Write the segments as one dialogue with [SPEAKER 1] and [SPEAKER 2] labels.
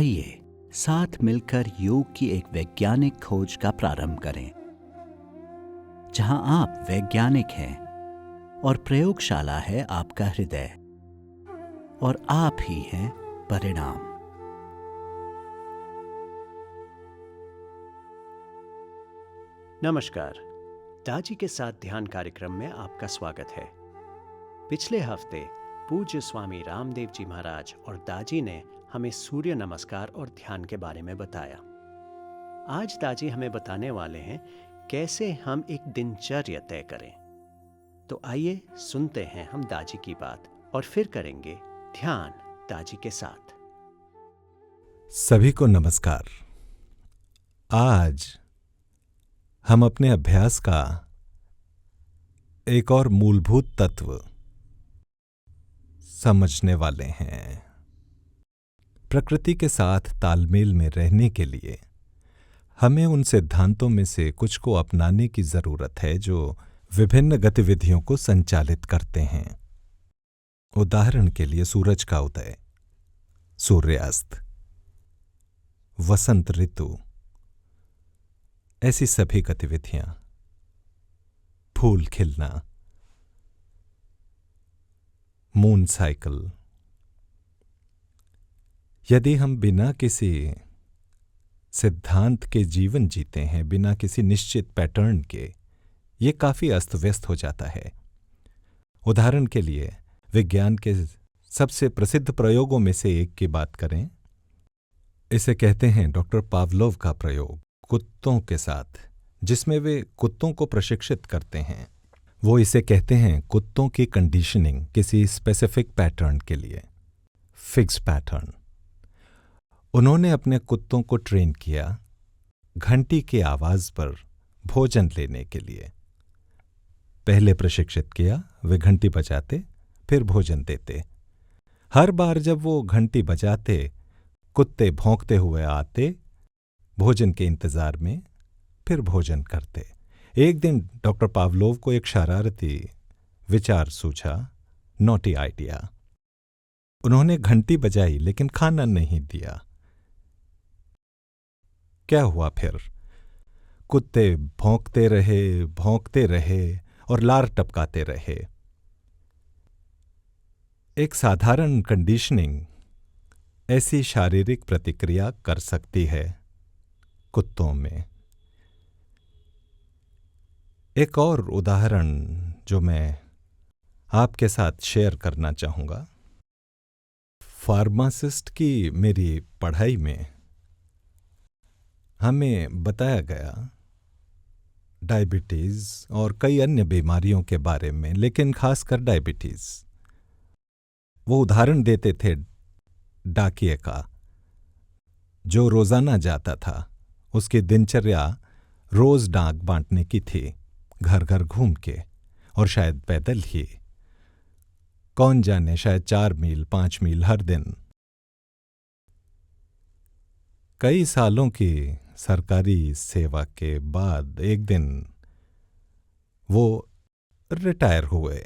[SPEAKER 1] आइए साथ मिलकर योग की एक वैज्ञानिक खोज का प्रारंभ करें, जहां आप वैज्ञानिक हैं और प्रयोगशाला है आपका हृदय और आप ही हैं परिणाम।
[SPEAKER 2] नमस्कार, दाजी के साथ ध्यान कार्यक्रम में आपका स्वागत है। पिछले हफ्ते पूज्य स्वामी रामदेव जी महाराज और दाजी ने हमें सूर्य नमस्कार और ध्यान के बारे में बताया। आज दाजी हमें बताने वाले हैं कैसे हम एक दिनचर्या तय करें। तो आइए सुनते हैं हम दाजी की बात और फिर करेंगे ध्यान दाजी के साथ।
[SPEAKER 3] सभी को नमस्कार। आज हम अपने अभ्यास का एक और मूलभूत तत्व समझने वाले हैं। प्रकृति के साथ तालमेल में रहने के लिए हमें उन सिद्धांतों में से कुछ को अपनाने की जरूरत है जो विभिन्न गतिविधियों को संचालित करते हैं। उदाहरण के लिए सूरज का उदय, सूर्यास्त, वसंत ऋतु, ऐसी सभी गतिविधियां, फूल खिलना, मून साइकिल। यदि हम बिना किसी सिद्धांत के जीवन जीते हैं, बिना किसी निश्चित पैटर्न के, ये काफी अस्त व्यस्त हो जाता है। उदाहरण के लिए विज्ञान के सबसे प्रसिद्ध प्रयोगों में से एक की बात करें। इसे कहते हैं डॉक्टर पावलोव का प्रयोग कुत्तों के साथ, जिसमें वे कुत्तों को प्रशिक्षित करते हैं। वो इसे कहते हैं कुत्तों की कंडीशनिंग किसी स्पेसिफिक पैटर्न के लिए, फिक्स पैटर्न। उन्होंने अपने कुत्तों को ट्रेन किया घंटी की आवाज पर भोजन लेने के लिए। पहले प्रशिक्षित किया, वे घंटी बजाते, फिर भोजन देते। हर बार जब वो घंटी बजाते, कुत्ते भौंकते हुए आते भोजन के इंतजार में, फिर भोजन करते। एक दिन डॉक्टर पावलोव को एक शरारती विचार सूझा, नॉटी आइडिया। उन्होंने घंटी बजाई लेकिन खाना नहीं दिया। क्या हुआ फिर? कुत्ते भौंकते रहे और लार टपकाते रहे। एक साधारण कंडीशनिंग ऐसी शारीरिक प्रतिक्रिया कर सकती है कुत्तों में। एक और उदाहरण जो मैं आपके साथ शेयर करना चाहूंगा। फार्मासिस्ट की मेरी पढ़ाई में हमें बताया गया डायबिटीज और कई अन्य बीमारियों के बारे में, लेकिन खासकर डायबिटीज। वो उदाहरण देते थे डाकिये का, जो रोजाना जाता था। उसकी दिनचर्या रोज डाक बांटने की थी, घर घर घूम के, और शायद पैदल ही, कौन जाने शायद 4 मील 5 मील हर दिन। कई सालों की सरकारी सेवा के बाद एक दिन वो रिटायर हुए।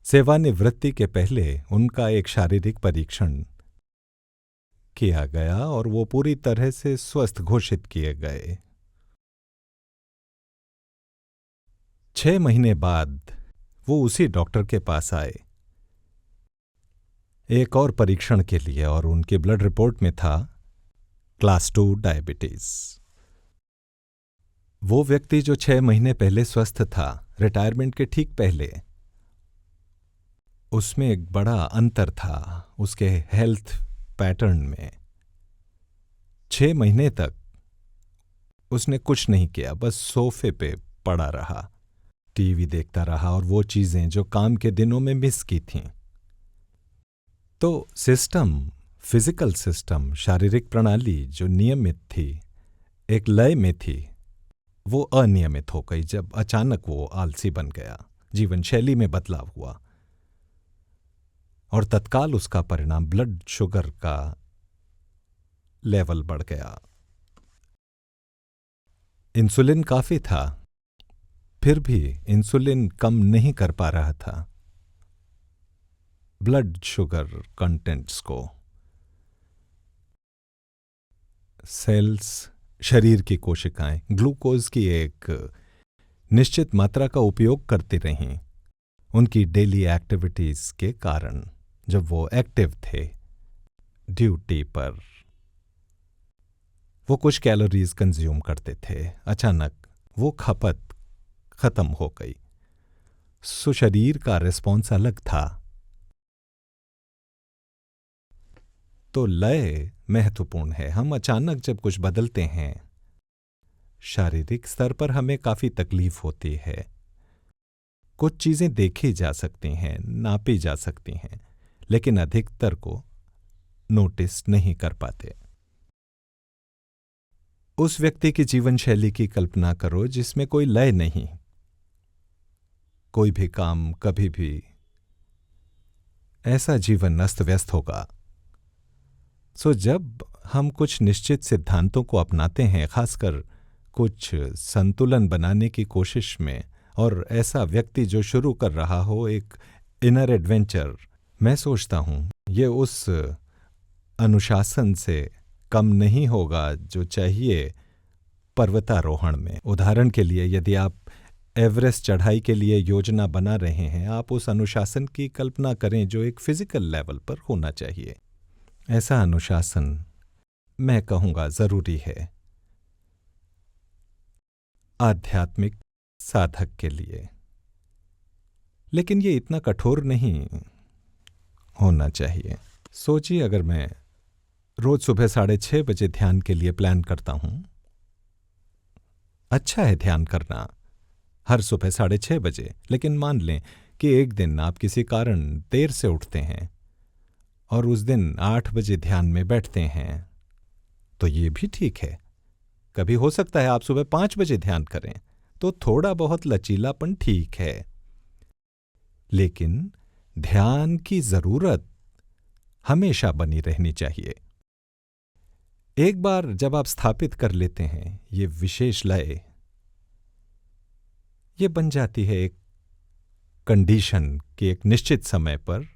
[SPEAKER 3] सेवानिवृत्ति के पहले उनका एक शारीरिक परीक्षण किया गया और वो पूरी तरह से स्वस्थ घोषित किए गए। 6 महीने बाद वो उसी डॉक्टर के पास आए एक और परीक्षण के लिए, और उनकी ब्लड रिपोर्ट में था क्लास 2 डायबिटीज। वो व्यक्ति जो 6 महीने पहले स्वस्थ था, रिटायरमेंट के ठीक पहले, उसमें एक बड़ा अंतर था उसके हेल्थ पैटर्न में। 6 महीने तक उसने कुछ नहीं किया, बस सोफे पे पड़ा रहा, टीवी देखता रहा और वो चीजें जो काम के दिनों में मिस की थीं। तो सिस्टम, फिजिकल सिस्टम, शारीरिक प्रणाली जो नियमित थी, एक लय में थी, वो अनियमित हो गई जब अचानक वो आलसी बन गया, जीवन शैली में बदलाव हुआ, और तत्काल उसका परिणाम ब्लड शुगर का लेवल बढ़ गया। इंसुलिन काफी था, फिर भी इंसुलिन कम नहीं कर पा रहा था ब्लड शुगर कंटेंट्स को। सेल्स, शरीर की कोशिकाएं ग्लूकोज की एक निश्चित मात्रा का उपयोग करती रहीं उनकी डेली एक्टिविटीज के कारण। जब वो एक्टिव थे ड्यूटी पर, वो कुछ कैलोरीज कंज्यूम करते थे, अचानक वो खपत खत्म हो गई। सो शरीर का रिस्पॉन्स अलग था। तो लय महत्वपूर्ण है। हम अचानक जब कुछ बदलते हैं, शारीरिक स्तर पर हमें काफी तकलीफ होती है। कुछ चीजें देखी जा सकती हैं, नापी जा सकती हैं, लेकिन अधिकतर को नोटिस नहीं कर पाते। उस व्यक्ति की जीवन शैली की कल्पना करो जिसमें कोई लय नहीं, कोई भी काम कभी भी, ऐसा जीवन अस्त व्यस्त होगा। सो जब हम कुछ निश्चित सिद्धांतों को अपनाते हैं, खासकर कुछ संतुलन बनाने की कोशिश में, और ऐसा व्यक्ति जो शुरू कर रहा हो एक इनर एडवेंचर, मैं सोचता हूं ये उस अनुशासन से कम नहीं होगा जो चाहिए पर्वतारोहण में। उदाहरण के लिए, यदि आप एवरेस्ट चढ़ाई के लिए योजना बना रहे हैं, आप उस अनुशासन की कल्पना करें जो एक फिजिकल लेवल पर होना चाहिए। ऐसा अनुशासन मैं कहूँगा जरूरी है आध्यात्मिक साधक के लिए, लेकिन ये इतना कठोर नहीं होना चाहिए। सोचिए, अगर मैं रोज सुबह 6:30 बजे ध्यान के लिए प्लान करता हूं, अच्छा है ध्यान करना हर सुबह 6:30 बजे, लेकिन मान लें कि एक दिन आप किसी कारण देर से उठते हैं और उस दिन 8 बजे ध्यान में बैठते हैं, तो ये भी ठीक है। कभी हो सकता है आप सुबह 5 बजे ध्यान करें, तो थोड़ा बहुत लचीलापन ठीक है। लेकिन ध्यान की जरूरत हमेशा बनी रहनी चाहिए। एक बार जब आप स्थापित कर लेते हैं ये विशेष लय, ये बन जाती है एक कंडीशन कि एक निश्चित समय पर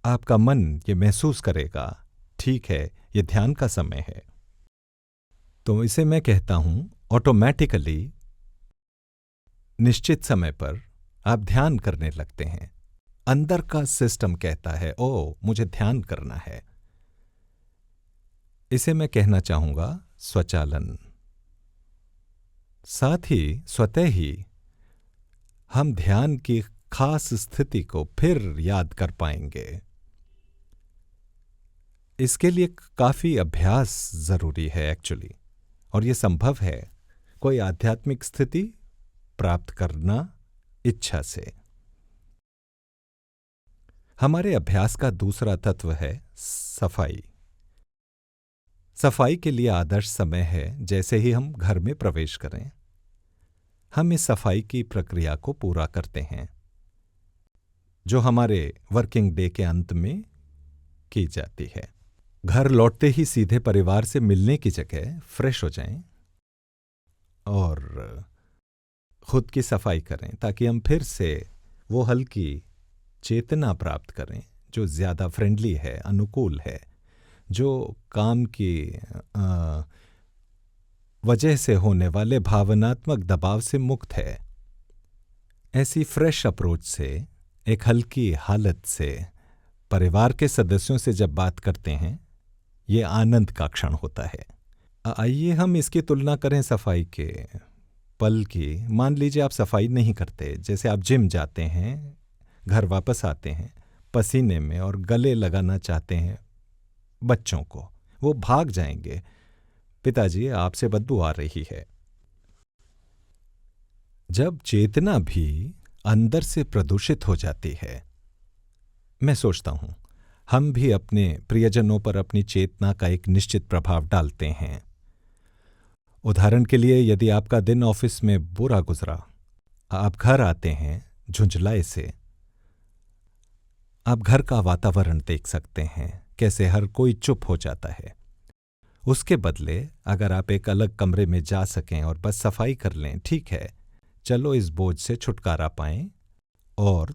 [SPEAKER 3] आपका मन ये महसूस करेगा, ठीक है, ये ध्यान का समय है। तो इसे मैं कहता हूं ऑटोमेटिकली निश्चित समय पर आप ध्यान करने लगते हैं। अंदर का सिस्टम कहता है, ओ मुझे ध्यान करना है। इसे मैं कहना चाहूंगा स्वचालन। साथ ही स्वतः ही हम ध्यान की खास स्थिति को फिर याद कर पाएंगे। इसके लिए काफी अभ्यास जरूरी है एक्चुअली, और यह संभव है कोई आध्यात्मिक स्थिति प्राप्त करना इच्छा से। हमारे अभ्यास का दूसरा तत्व है सफाई। सफाई के लिए आदर्श समय है जैसे ही हम घर में प्रवेश करें। हम इस सफाई की प्रक्रिया को पूरा करते हैं जो हमारे वर्किंग डे के अंत में की जाती है। घर लौटते ही सीधे परिवार से मिलने की जगह फ्रेश हो जाएं और खुद की सफाई करें, ताकि हम फिर से वो हल्की चेतना प्राप्त करें जो ज़्यादा फ्रेंडली है, अनुकूल है, जो काम की वजह से होने वाले भावनात्मक दबाव से मुक्त है। ऐसी फ्रेश अप्रोच से, एक हल्की हालत से परिवार के सदस्यों से जब बात करते हैं, ये आनंद का क्षण होता है। आइए हम इसकी तुलना करें सफाई के पल की। मान लीजिए आप सफाई नहीं करते, जैसे आप जिम जाते हैं, घर वापस आते हैं पसीने में और गले लगाना चाहते हैं बच्चों को, वो भाग जाएंगे, पिताजी आपसे बदबू आ रही है। जब चेतना भी अंदर से प्रदूषित हो जाती है, मैं सोचता हूं हम भी अपने प्रियजनों पर अपनी चेतना का एक निश्चित प्रभाव डालते हैं। उदाहरण के लिए, यदि आपका दिन ऑफिस में बुरा गुजरा, आप घर आते हैं झुंझलाए से, आप घर का वातावरण देख सकते हैं, कैसे हर कोई चुप हो जाता है। उसके बदले अगर आप एक अलग कमरे में जा सकें और बस सफाई कर लें, ठीक है, चलो इस बोझ से छुटकारा पाएं और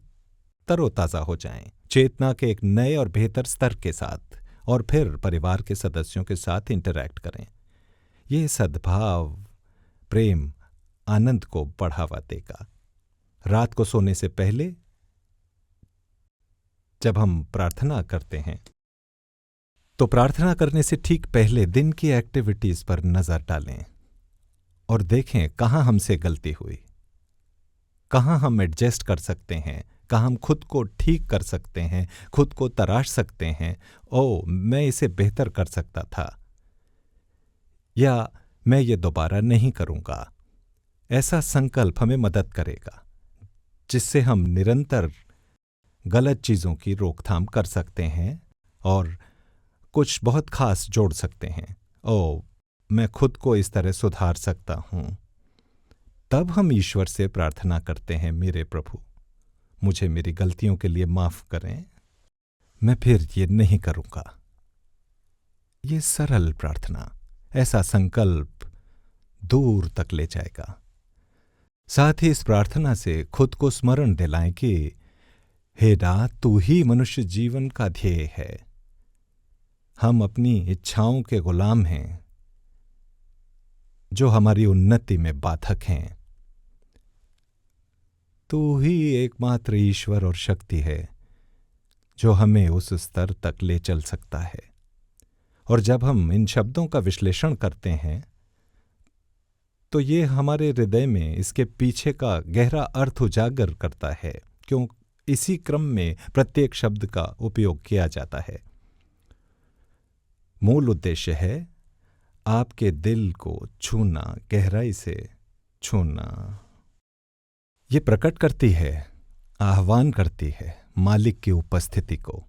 [SPEAKER 3] तरोताजा हो जाएं, चेतना के एक नए और बेहतर स्तर के साथ। और फिर परिवार के सदस्यों के साथ इंटरैक्ट करें। ये सद्भाव, प्रेम, आनंद को बढ़ावा देगा। रात को सोने से पहले जब हम प्रार्थना करते हैं तो प्रार्थना करने से ठीक पहले दिन की एक्टिविटीज पर नजर डालें और देखें कहाँ हमसे गलती हुई, कहाँ हम एडजस्ट कर सकते हैं, कहाँ हम खुद को ठीक कर सकते हैं, खुद को तराश सकते हैं। ओ, मैं इसे बेहतर कर सकता था, या मैं ये दोबारा नहीं करूंगा। ऐसा संकल्प हमें मदद करेगा, जिससे हम निरंतर गलत चीजों की रोकथाम कर सकते हैं और कुछ बहुत खास जोड़ सकते हैं। ओ, मैं खुद को इस तरह सुधार सकता हूं। तब हम ईश्वर से प्रार्थना करते हैं, मेरे प्रभु, मुझे मेरी गलतियों के लिए माफ करें, मैं फिर ये नहीं करूंगा। ये सरल प्रार्थना, ऐसा संकल्प दूर तक ले जाएगा। साथ ही इस प्रार्थना से खुद को स्मरण दिलाएं कि हे नाथ, तू ही मनुष्य जीवन का ध्येय है। हम अपनी इच्छाओं के गुलाम हैं जो हमारी उन्नति में बाधक हैं। तू ही एकमात्र ईश्वर और शक्ति है जो हमें उस स्तर तक ले चल सकता है। और जब हम इन शब्दों का विश्लेषण करते हैं तो ये हमारे हृदय में इसके पीछे का गहरा अर्थ उजागर करता है, क्यों इसी क्रम में प्रत्येक शब्द का उपयोग किया जाता है। मूल उद्देश्य है आपके दिल को छूना, गहराई से छूना। ये प्रकट करती है, आह्वान करती है मालिक की उपस्थिति को,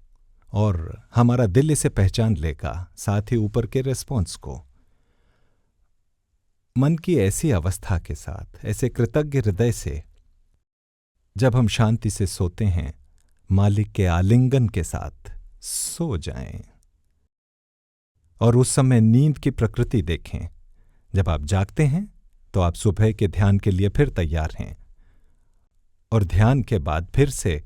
[SPEAKER 3] और हमारा दिल इसे पहचान लेगा, साथ ही ऊपर के रिस्पॉन्स को। मन की ऐसी अवस्था के साथ, ऐसे कृतज्ञ हृदय से जब हम शांति से सोते हैं, मालिक के आलिंगन के साथ सो जाएं। और उस समय नींद की प्रकृति देखें। जब आप जागते हैं तो आप सुबह के ध्यान के लिए फिर तैयार हैं, और ध्यान के बाद फिर से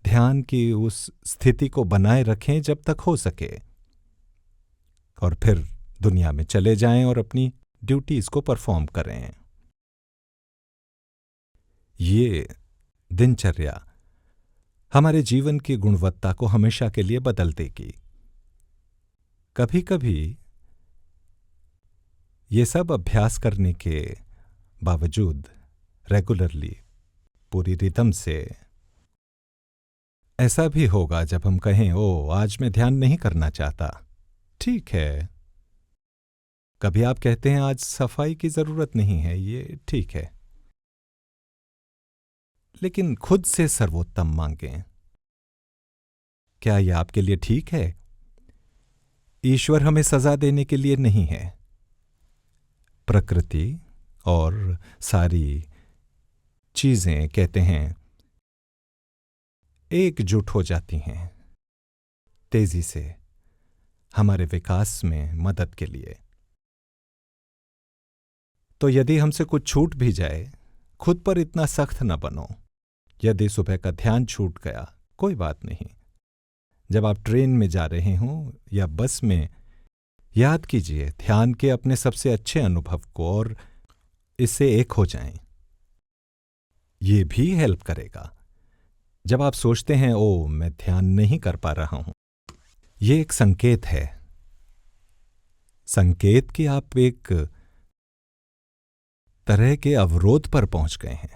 [SPEAKER 3] ध्यान की उस स्थिति को बनाए रखें जब तक हो सके, और फिर दुनिया में चले जाएं और अपनी ड्यूटीज को परफॉर्म करें। ये दिनचर्या हमारे जीवन की गुणवत्ता को हमेशा के लिए बदल देगी। कभी कभी ये सब अभ्यास करने के बावजूद रेगुलरली, पूरी रिदम से, ऐसा भी होगा जब हम कहें, ओ आज मैं ध्यान नहीं करना चाहता। ठीक है। कभी आप कहते हैं आज सफाई की जरूरत नहीं है, ये ठीक है। लेकिन खुद से सर्वोत्तम मांगें। क्या यह आपके लिए ठीक है? ईश्वर हमें सजा देने के लिए नहीं है। प्रकृति और सारी चीजें, कहते हैं, एकजुट हो जाती हैं तेजी से हमारे विकास में मदद के लिए। तो यदि हमसे कुछ छूट भी जाए, खुद पर इतना सख्त न बनो। यदि सुबह का ध्यान छूट गया, कोई बात नहीं। जब आप ट्रेन में जा रहे हों या बस में, याद कीजिए ध्यान के अपने सबसे अच्छे अनुभव को और इससे एक हो जाएं। ये भी हेल्प करेगा। जब आप सोचते हैं, ओ मैं ध्यान नहीं कर पा रहा हूं, ये एक संकेत है। संकेत कि आप एक तरह के अवरोध पर पहुंच गए हैं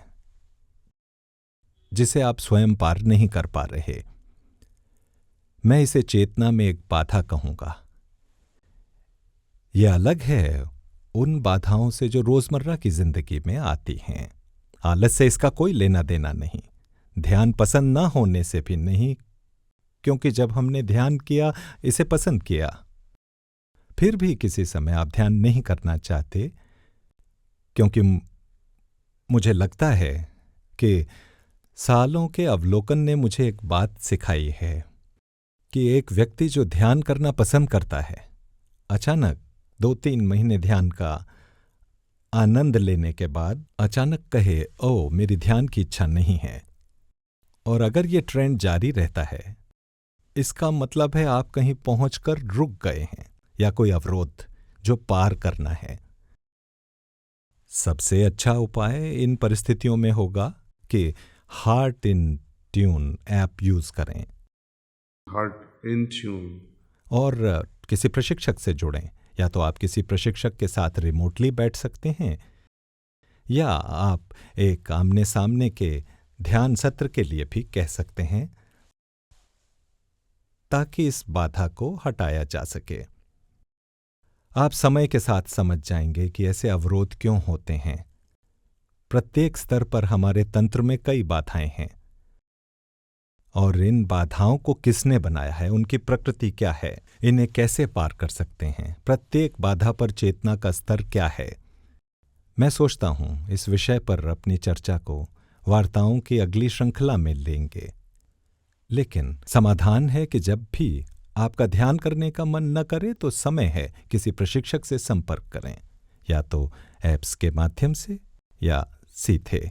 [SPEAKER 3] जिसे आप स्वयं पार नहीं कर पा रहे। मैं इसे चेतना में एक बाधा कहूंगा। यह अलग है उन बाधाओं से जो रोजमर्रा की जिंदगी में आती हैं। आलस से इसका कोई लेना देना नहीं, ध्यान पसंद ना होने से भी नहीं, क्योंकि जब हमने ध्यान किया, इसे पसंद किया, फिर भी किसी समय आप ध्यान नहीं करना चाहते, क्योंकि मुझे लगता है कि सालों के अवलोकन ने मुझे एक बात सिखाई है कि एक व्यक्ति जो ध्यान करना पसंद करता है, अचानक 2-3 महीने ध्यान का आनंद लेने के बाद अचानक कहे, ओ मेरी ध्यान की इच्छा नहीं है, और अगर ये ट्रेंड जारी रहता है इसका मतलब है आप कहीं पहुंचकर रुक गए हैं या कोई अवरोध जो पार करना है। सबसे अच्छा उपाय इन परिस्थितियों में होगा कि heart in tune app use करें
[SPEAKER 4] हार्ट इन ट्यून।
[SPEAKER 3] और किसी प्रशिक्षक से जुड़ें। या तो आप किसी प्रशिक्षक के साथ रिमोटली बैठ सकते हैं या आप एक आमने सामने के ध्यान सत्र के लिए भी कह सकते हैं ताकि इस बाधा को हटाया जा सके। आप समय के साथ समझ जाएंगे कि ऐसे अवरोध क्यों होते हैं। प्रत्येक स्तर पर हमारे तंत्र में कई बाधाएं हैं और इन बाधाओं को किसने बनाया है, उनकी प्रकृति क्या है, इन्हें कैसे पार कर सकते हैं, प्रत्येक बाधा पर चेतना का स्तर क्या है। मैं सोचता हूं इस विषय पर अपनी चर्चा को वार्ताओं की अगली श्रृंखला में लेंगे। लेकिन समाधान है कि जब भी आपका ध्यान करने का मन न करे तो समय है किसी प्रशिक्षक से संपर्क करें, या तो ऐप्स के माध्यम से या सीधे।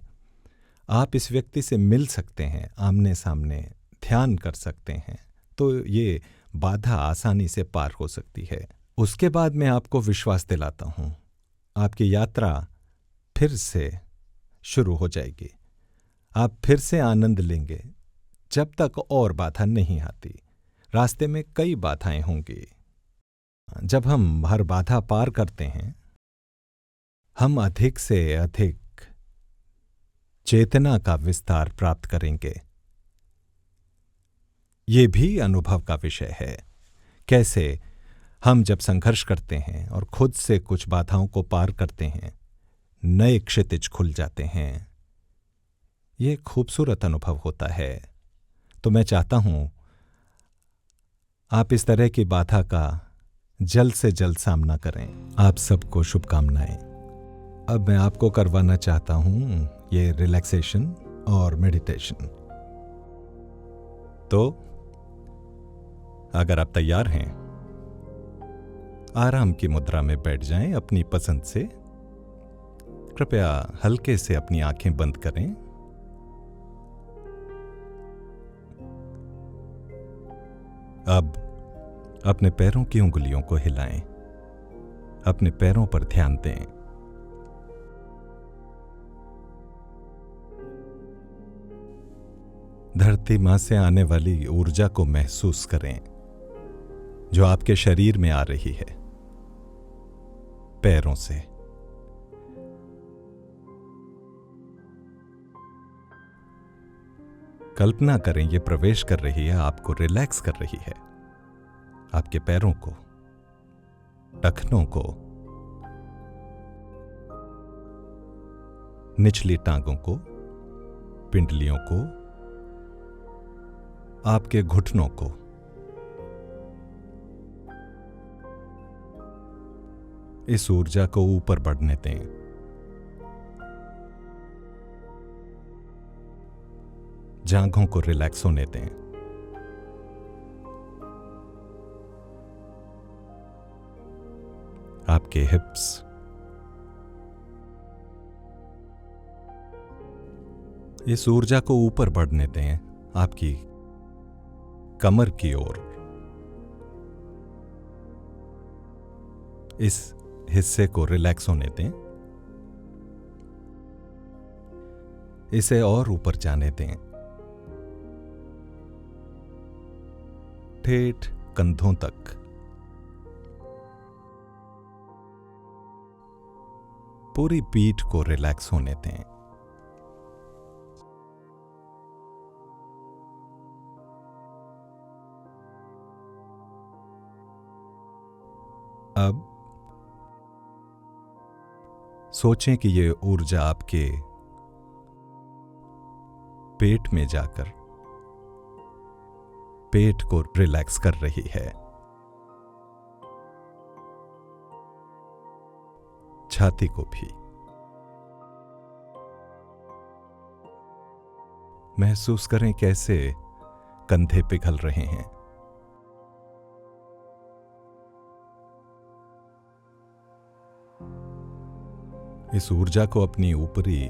[SPEAKER 3] आप इस व्यक्ति से मिल सकते हैं, आमने सामने ध्यान कर सकते हैं, तो ये बाधा आसानी से पार हो सकती है। उसके बाद मैं आपको विश्वास दिलाता हूं, आपकी यात्रा फिर से शुरू हो जाएगी। आप फिर से आनंद लेंगे जब तक और बाधा नहीं आती। रास्ते में कई बाधाएं होंगी। जब हम हर बाधा पार करते हैं, हम अधिक से अधिक चेतना का विस्तार प्राप्त करेंगे। ये भी अनुभव का विषय है। कैसे हम जब संघर्ष करते हैं और खुद से कुछ बाधाओं को पार करते हैं, नए क्षितिज खुल जाते हैं। ये खूबसूरत अनुभव होता है। तो मैं चाहता हूं आप इस तरह की बाधा का जल्द से जल्द सामना करें। आप सबको शुभकामनाएं। अब मैं आपको करवाना चाहता हूं ये रिलैक्सेशन और मेडिटेशन। तो अगर आप तैयार हैं, आराम की मुद्रा में बैठ जाएं अपनी पसंद से। कृपया हल्के से अपनी आंखें बंद करें। अब अपने पैरों की उंगलियों को हिलाएं। अपने पैरों पर ध्यान दें। धरती मां से आने वाली ऊर्जा को महसूस करें जो आपके शरीर में आ रही है, पैरों से। कल्पना करें ये प्रवेश कर रही है, आपको रिलैक्स कर रही है। आपके पैरों को, टखनों को, निचली टांगों को, पिंडलियों को, आपके घुटनों को। इस ऊर्जा को ऊपर बढ़ने दें। जांघों को रिलैक्स होने दें। आपके हिप्स, इस ऊर्जा को ऊपर बढ़ने दें आपकी कमर की ओर। इस हिस्से को रिलैक्स होने दें। इसे और ऊपर जाने दें, ठेठ कंधों तक। पूरी पीठ को रिलैक्स होने दें। अब सोचें कि ये ऊर्जा आपके पेट में जाकर पेट को रिलैक्स कर रही है, छाती को भी। महसूस करें कैसे कंधे पिघल रहे हैं। इस ऊर्जा को अपनी ऊपरी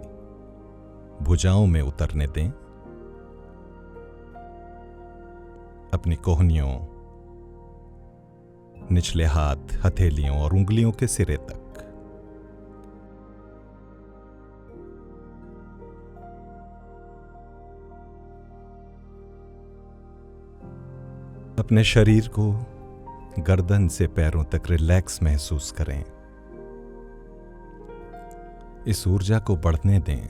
[SPEAKER 3] भुजाओं में उतरने दें। अपनी कोहनियों, निचले हाथ, हथेलियों और उंगलियों के सिरे तक। अपने शरीर को गर्दन से पैरों तक रिलैक्स महसूस करें। इस ऊर्जा को बढ़ने दें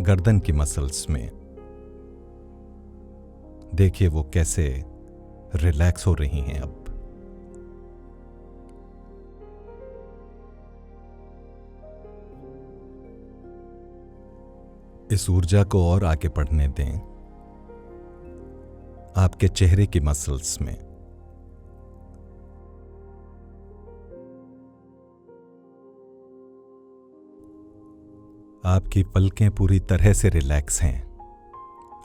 [SPEAKER 3] गर्दन की मसल्स में। देखिए वो कैसे रिलैक्स हो रही हैं अब। इस ऊर्जा को और आगे बढ़ने दें आपके चेहरे की मसल्स में। आपकी पलकें पूरी तरह से रिलैक्स हैं।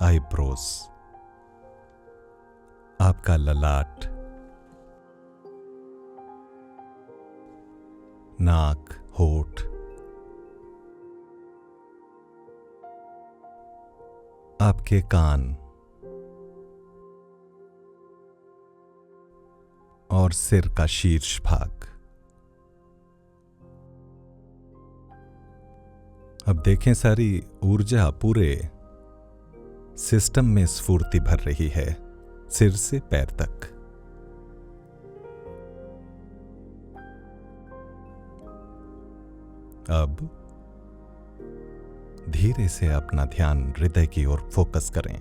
[SPEAKER 3] आईब्रोज, आपका ललाट, नाक, होठ, आपके कान और सिर का शीर्ष भाग। अब देखें सारी ऊर्जा पूरे सिस्टम में स्फूर्ति भर रही है, सिर से पैर तक। अब धीरे से अपना ध्यान हृदय की ओर फोकस करें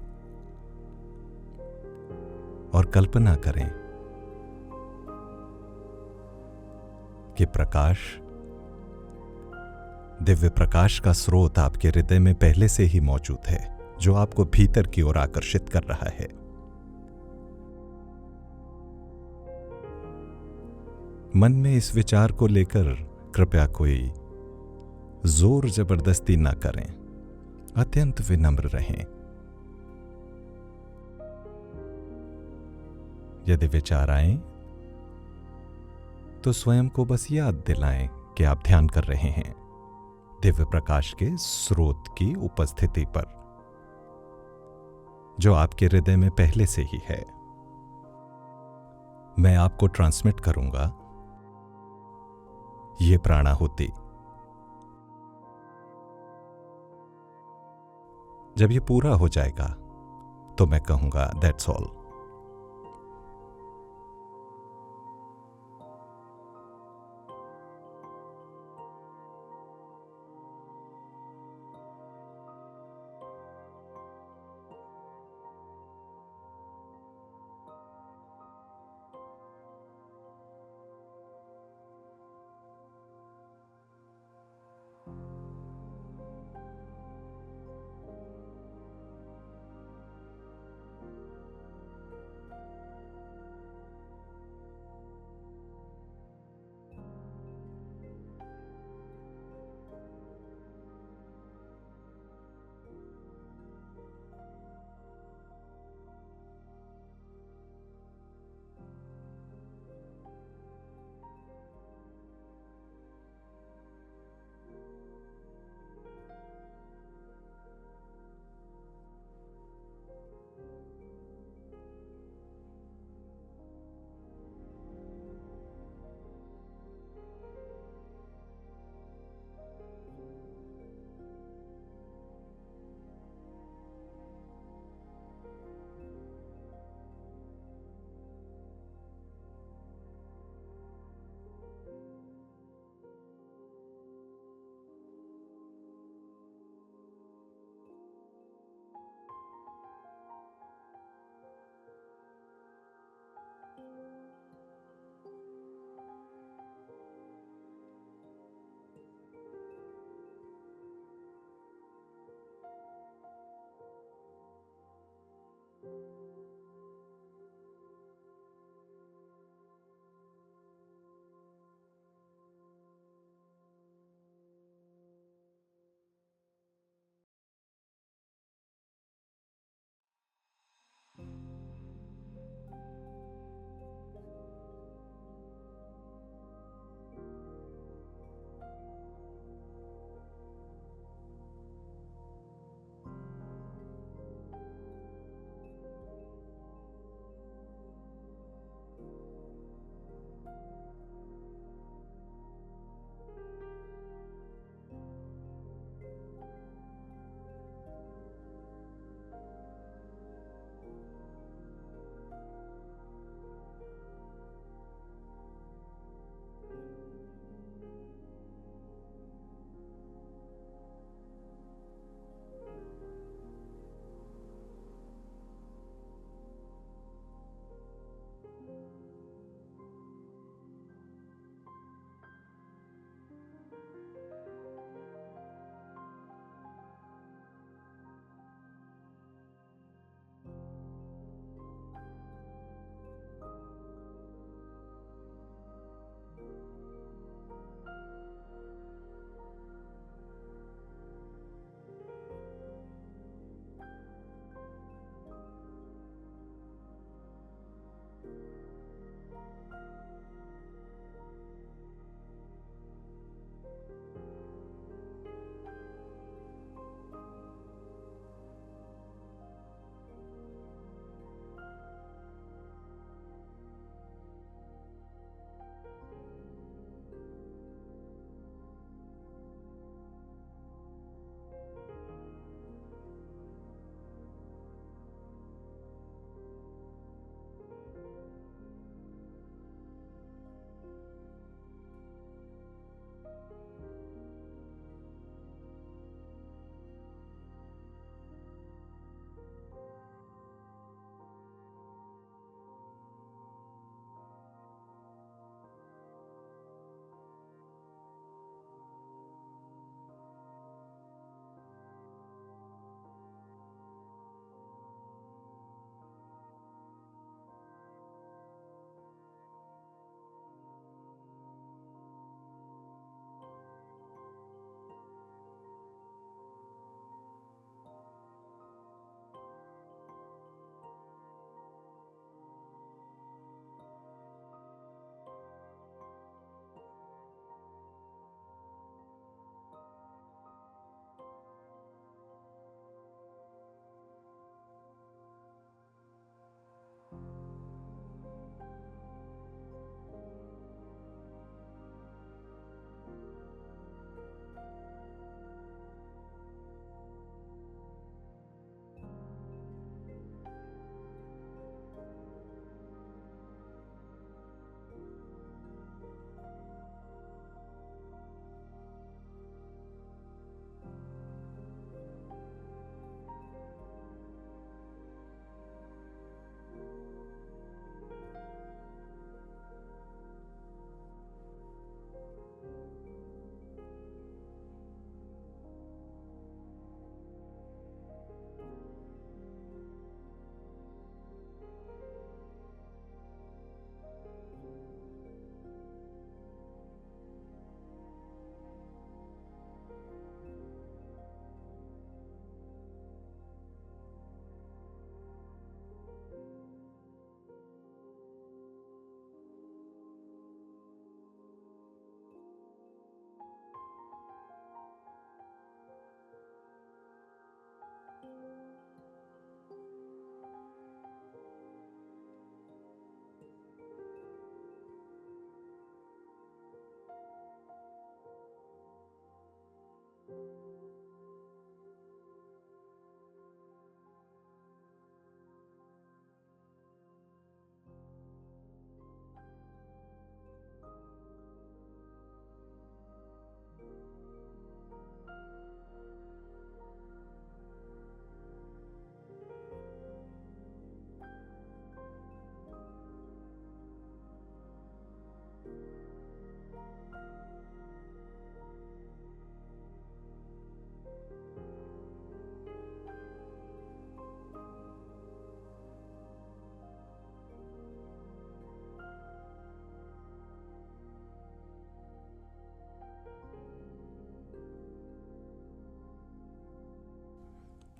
[SPEAKER 3] और कल्पना करें कि प्रकाश, दिव्य प्रकाश का स्रोत आपके हृदय में पहले से ही मौजूद है, जो आपको भीतर की ओर आकर्षित कर रहा है। मन में इस विचार को लेकर कृपया कोई जोर जबरदस्ती ना करें, अत्यंत विनम्र रहें। यदि विचार आए तो स्वयं को बस याद दिलाएं कि आप ध्यान कर रहे हैं दिव्य प्रकाश के स्रोत की उपस्थिति पर, जो आपके हृदय में पहले से ही है। मैं आपको ट्रांसमिट करूंगा ये प्राणाहुति। जब ये पूरा हो जाएगा तो मैं कहूंगा दैट्स ऑल।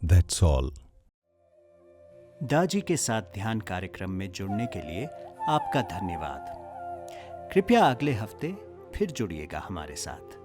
[SPEAKER 3] That's all.
[SPEAKER 2] दाजी के साथ ध्यान कार्यक्रम में जुड़ने के लिए आपका धन्यवाद। कृपया अगले हफ्ते फिर जुड़िएगा हमारे साथ।